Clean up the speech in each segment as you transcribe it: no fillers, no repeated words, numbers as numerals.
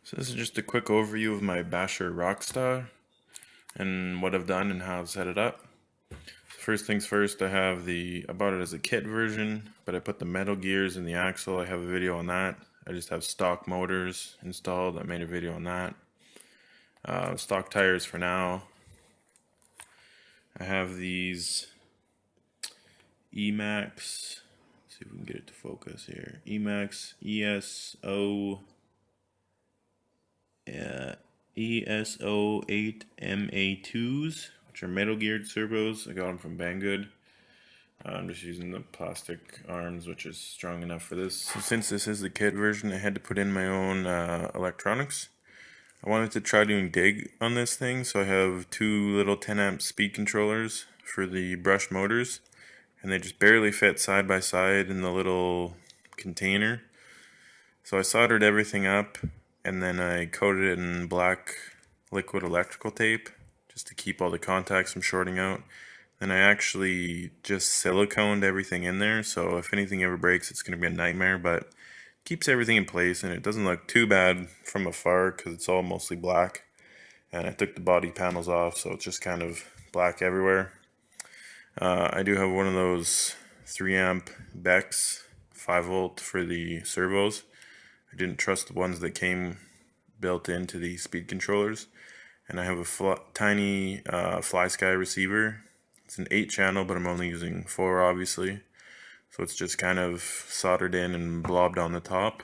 So this is just a quick overview of my Basher Rocksta and what I've done and how I've set it up. First things first, I bought it as a kit version, but I put the metal gears in the axle. I have a video on that. I just have stock motors installed. I made a video on that. Stock tires for now. I have these Mechs. See if we can get it to focus here. Mechs ESO8 MA2s, which are metal geared servos. I got them from Banggood. I'm just using the plastic arms, which is strong enough for this. So since this is the kit version, I had to put in my own electronics. I wanted to try doing dig on this thing, so I have two little 10 amp speed controllers for the brush motors, and they just barely fit side by side in the little container. So I soldered everything up, and then I coated it in black liquid electrical tape just to keep all the contacts from shorting out. And I actually just siliconed everything in there, so if anything ever breaks, it's going to be a nightmare, but keeps everything in place, and it doesn't look too bad from afar because it's all mostly black. And I took the body panels off, so it's just kind of black everywhere. I do have one of those 3 amp Mechs 5 volt for the servos. I didn't trust the ones that came built into the speed controllers. And I have a tiny FlySky receiver. It's an 8 channel, but I'm only using 4 obviously. So it's just kind of soldered in and blobbed on the top.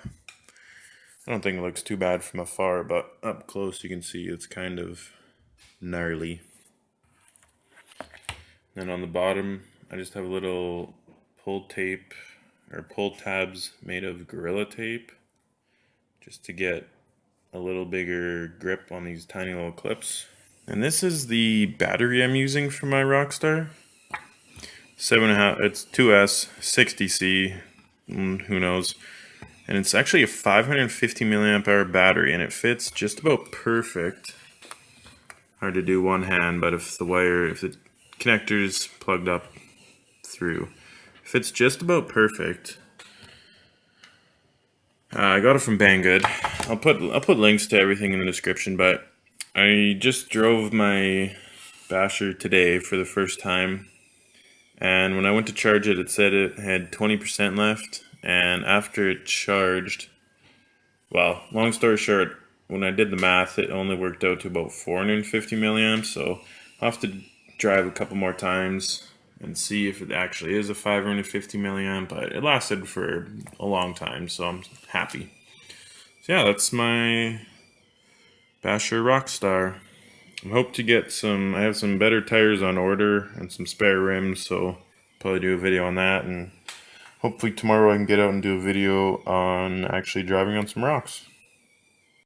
I don't think it looks too bad from afar, but up close you can see it's kind of gnarly. Then on the bottom, I just have a little pull tape or pull tabs made of Gorilla Tape, just to get a little bigger grip on these tiny little clips. And this is the battery I'm using for my Rockstar. 7.5, it's 2S, 60C, who knows. And it's actually a 550 milliamp hour battery, and it fits just about perfect. Hard to do one hand, but if the connector's plugged up through, it fits just about perfect. I got it from Banggood. I'll put links to everything in the description, but I just drove my Basher today for the first time. And when I went to charge it, it said it had 20% left, and after it charged, well, long story short, when I did the math, it only worked out to about 450 milliamps, so I'll have to drive a couple more times and see if it actually is a 550 milliamp, but it lasted for a long time, so I'm happy. So yeah, that's my Basher Rockstar. I hope to get I have some better tires on order and some spare rims, so probably do a video on that, and hopefully tomorrow I can get out and do a video on actually driving on some rocks.